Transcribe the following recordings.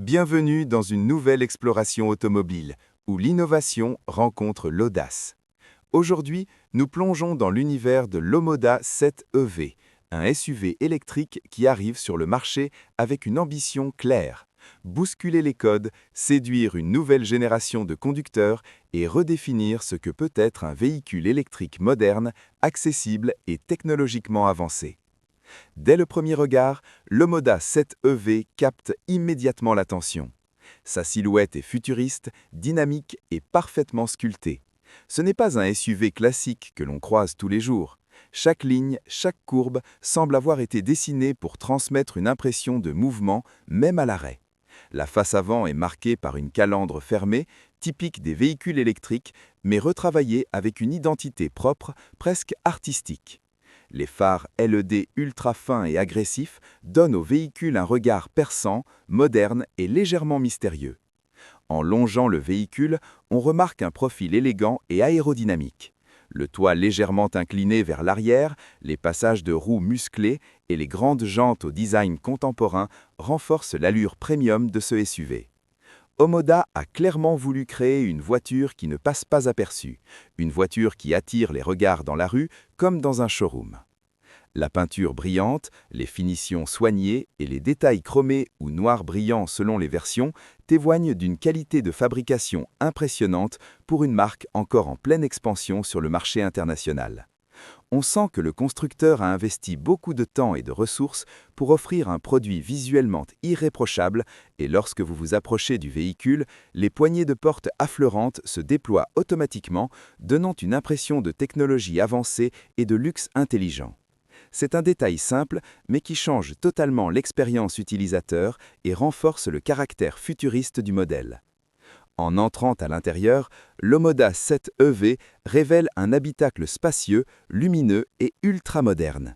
Bienvenue dans une nouvelle exploration automobile, où l'innovation rencontre l'audace. Aujourd'hui, nous plongeons dans l'univers de l'Omoda 7EV, un SUV électrique qui arrive sur le marché avec une ambition claire: bousculer les codes, séduire une nouvelle génération de conducteurs et redéfinir ce que peut être un véhicule électrique moderne, accessible et technologiquement avancé. Dès le premier regard, l'Omoda 7EV capte immédiatement l'attention. Sa silhouette est futuriste, dynamique et parfaitement sculptée. Ce n'est pas un SUV classique que l'on croise tous les jours. Chaque ligne, chaque courbe semble avoir été dessinée pour transmettre une impression de mouvement, même à l'arrêt. La face avant est marquée par une calandre fermée, typique des véhicules électriques, mais retravaillée avec une identité propre, presque artistique. Les phares LED ultra fins et agressifs donnent au véhicule un regard perçant, moderne et légèrement mystérieux. En longeant le véhicule, on remarque un profil élégant et aérodynamique. Le toit légèrement incliné vers l'arrière, les passages de roues musclés et les grandes jantes au design contemporain renforcent l'allure premium de ce SUV. Omoda a clairement voulu créer une voiture qui ne passe pas aperçue, une voiture qui attire les regards dans la rue comme dans un showroom. La peinture brillante, les finitions soignées et les détails chromés ou noirs brillants selon les versions témoignent d'une qualité de fabrication impressionnante pour une marque encore en pleine expansion sur le marché international. On sent que le constructeur a investi beaucoup de temps et de ressources pour offrir un produit visuellement irréprochable et lorsque vous vous approchez du véhicule, les poignées de porte affleurantes se déploient automatiquement, donnant une impression de technologie avancée et de luxe intelligent. C'est un détail simple, mais qui change totalement l'expérience utilisateur et renforce le caractère futuriste du modèle. En entrant à l'intérieur, l'Omoda 7EV révèle un habitacle spacieux, lumineux et ultra-moderne.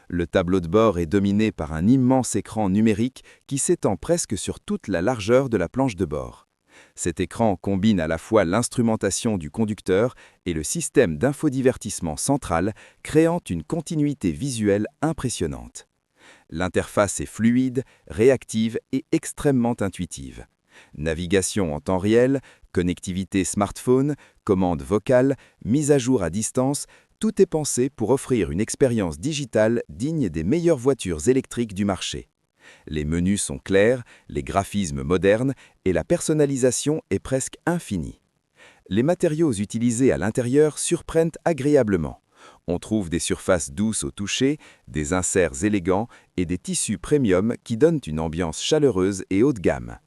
Le tableau de bord est dominé par un immense écran numérique qui s'étend presque sur toute la largeur de la planche de bord. Cet écran combine à la fois l'instrumentation du conducteur et le système d'infodivertissement central, créant une continuité visuelle impressionnante. L'interface est fluide, réactive et extrêmement intuitive. Navigation en temps réel, connectivité smartphone, commande vocale, mise à jour à distance, tout est pensé pour offrir une expérience digitale digne des meilleures voitures électriques du marché. Les menus sont clairs, les graphismes modernes et la personnalisation est presque infinie. Les matériaux utilisés à l'intérieur surprennent agréablement. On trouve des surfaces douces au toucher, des inserts élégants et des tissus premium qui donnent une ambiance chaleureuse et haut de gamme.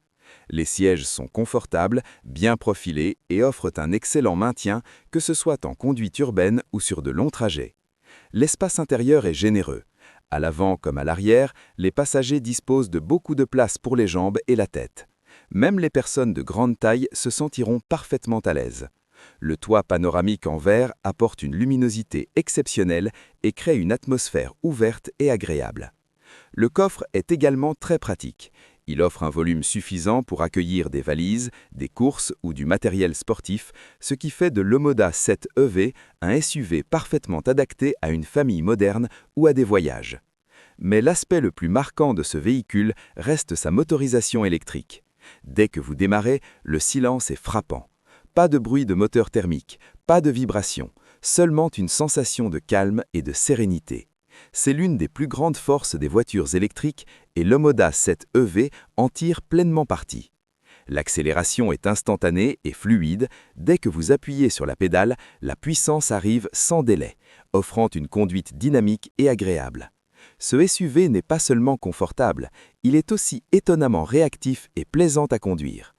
Les sièges sont confortables, bien profilés et offrent un excellent maintien, que ce soit en conduite urbaine ou sur de longs trajets. L'espace intérieur est généreux. À l'avant comme à l'arrière, les passagers disposent de beaucoup de place pour les jambes et la tête. Même les personnes de grande taille se sentiront parfaitement à l'aise. Le toit panoramique en verre apporte une luminosité exceptionnelle et crée une atmosphère ouverte et agréable. Le coffre est également très pratique. Il offre un volume suffisant pour accueillir des valises, des courses ou du matériel sportif, ce qui fait de l'Omoda 7EV un SUV parfaitement adapté à une famille moderne ou à des voyages. Mais l'aspect le plus marquant de ce véhicule reste sa motorisation électrique. Dès que vous démarrez, le silence est frappant. Pas de bruit de moteur thermique, pas de vibration, seulement une sensation de calme et de sérénité. C'est l'une des plus grandes forces des voitures électriques et l'Omoda 7EV en tire pleinement parti. L'accélération est instantanée et fluide. Dès que vous appuyez sur la pédale, la puissance arrive sans délai, offrant une conduite dynamique et agréable. Ce SUV n'est pas seulement confortable, il est aussi étonnamment réactif et plaisant à conduire.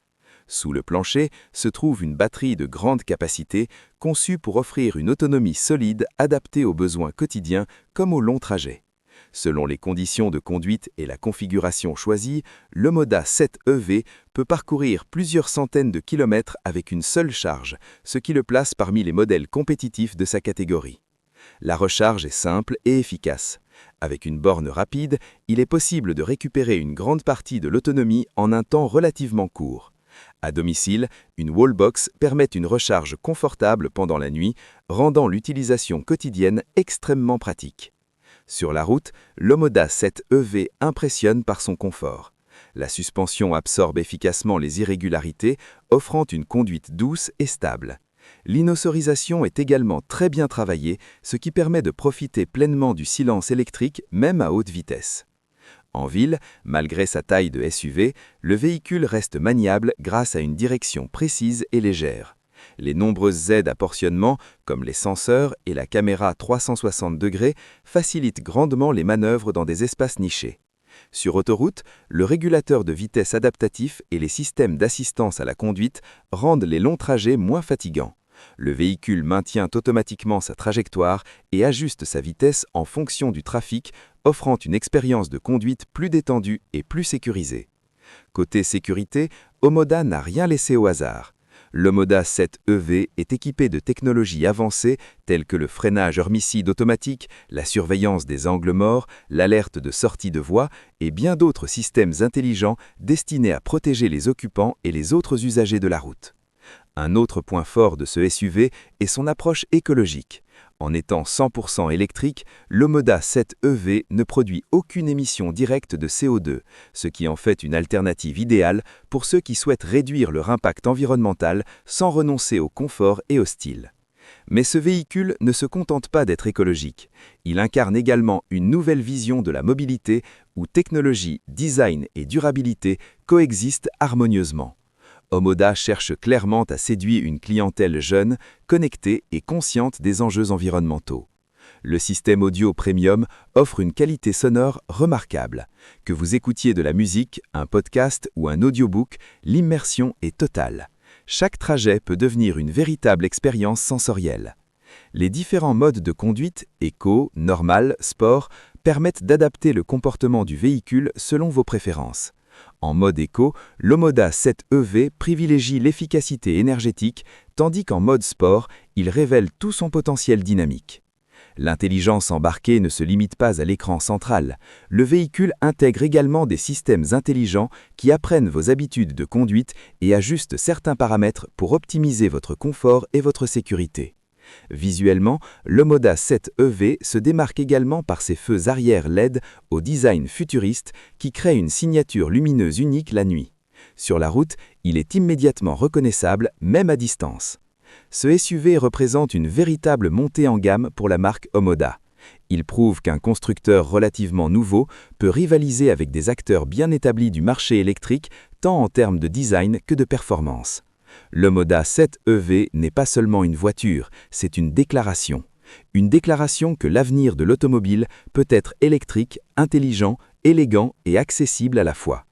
Sous le plancher se trouve une batterie de grande capacité conçue pour offrir une autonomie solide adaptée aux besoins quotidiens comme aux longs trajets. Selon les conditions de conduite et la configuration choisie, l'Omoda 7EV peut parcourir plusieurs centaines de kilomètres avec une seule charge, ce qui le place parmi les modèles compétitifs de sa catégorie. La recharge est simple et efficace. Avec une borne rapide, il est possible de récupérer une grande partie de l'autonomie en un temps relativement court. À domicile, une wallbox permet une recharge confortable pendant la nuit, rendant l'utilisation quotidienne extrêmement pratique. Sur la route, l'Omoda 7EV impressionne par son confort. La suspension absorbe efficacement les irrégularités, offrant une conduite douce et stable. L'innosorisation est également très bien travaillée, ce qui permet de profiter pleinement du silence électrique même à haute vitesse. En ville, malgré sa taille de SUV, le véhicule reste maniable grâce à une direction précise et légère. Les nombreuses aides à portionnement, comme les senseurs et la caméra 360 degrés, facilitent grandement les manœuvres dans des espaces nichés. Sur autoroute, le régulateur de vitesse adaptatif et les systèmes d'assistance à la conduite rendent les longs trajets moins fatigants. Le véhicule maintient automatiquement sa trajectoire et ajuste sa vitesse en fonction du trafic, offrant une expérience de conduite plus détendue et plus sécurisée. Côté sécurité, Omoda n'a rien laissé au hasard. L'Omoda 7 EV est équipé de technologies avancées telles que le freinage homicide automatique, la surveillance des angles morts, l'alerte de sortie de voie et bien d'autres systèmes intelligents destinés à protéger les occupants et les autres usagers de la route. Un autre point fort de ce SUV est son approche écologique. En étant 100% électrique, l'Omoda 7 EV ne produit aucune émission directe de CO2, ce qui en fait une alternative idéale pour ceux qui souhaitent réduire leur impact environnemental sans renoncer au confort et au style. Mais ce véhicule ne se contente pas d'être écologique. Il incarne également une nouvelle vision de la mobilité où technologie, design et durabilité coexistent harmonieusement. Omoda cherche clairement à séduire une clientèle jeune, connectée et consciente des enjeux environnementaux. Le système audio premium offre une qualité sonore remarquable. Que vous écoutiez de la musique, un podcast ou un audiobook, l'immersion est totale. Chaque trajet peut devenir une véritable expérience sensorielle. Les différents modes de conduite, éco, normal, sport, permettent d'adapter le comportement du véhicule selon vos préférences. En mode éco, l'Omoda 7 EV privilégie l'efficacité énergétique, tandis qu'en mode sport, il révèle tout son potentiel dynamique. L'intelligence embarquée ne se limite pas à l'écran central. Le véhicule intègre également des systèmes intelligents qui apprennent vos habitudes de conduite et ajustent certains paramètres pour optimiser votre confort et votre sécurité. Visuellement, l'Omoda 7 EV se démarque également par ses feux arrière LED au design futuriste qui crée une signature lumineuse unique la nuit. Sur la route, il est immédiatement reconnaissable, même à distance. Ce SUV représente une véritable montée en gamme pour la marque Omoda. Il prouve qu'un constructeur relativement nouveau peut rivaliser avec des acteurs bien établis du marché électrique, tant en termes de design que de performance. L'Omoda 7 EV n'est pas seulement une voiture, c'est une déclaration. Une déclaration que l'avenir de l'automobile peut être électrique, intelligent, élégant et accessible à la fois.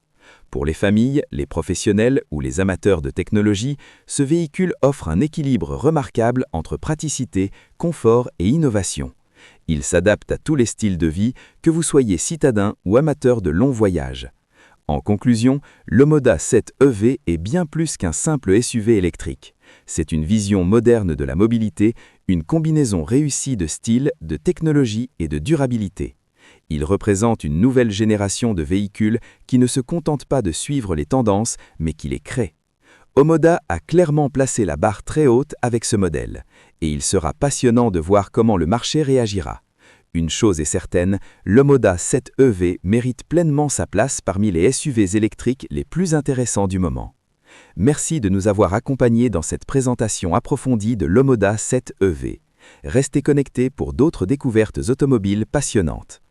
Pour les familles, les professionnels ou les amateurs de technologie, ce véhicule offre un équilibre remarquable entre praticité, confort et innovation. Il s'adapte à tous les styles de vie, que vous soyez citadin ou amateur de longs voyages. En conclusion, l'Omoda 7 EV est bien plus qu'un simple SUV électrique. C'est une vision moderne de la mobilité, une combinaison réussie de style, de technologie et de durabilité. Il représente une nouvelle génération de véhicules qui ne se contentent pas de suivre les tendances, mais qui les créent. Omoda a clairement placé la barre très haute avec ce modèle, et il sera passionnant de voir comment le marché réagira. Une chose est certaine, l'Omoda 7 EV mérite pleinement sa place parmi les SUVs électriques les plus intéressants du moment. Merci de nous avoir accompagnés dans cette présentation approfondie de l'Omoda 7 EV. Restez connectés pour d'autres découvertes automobiles passionnantes.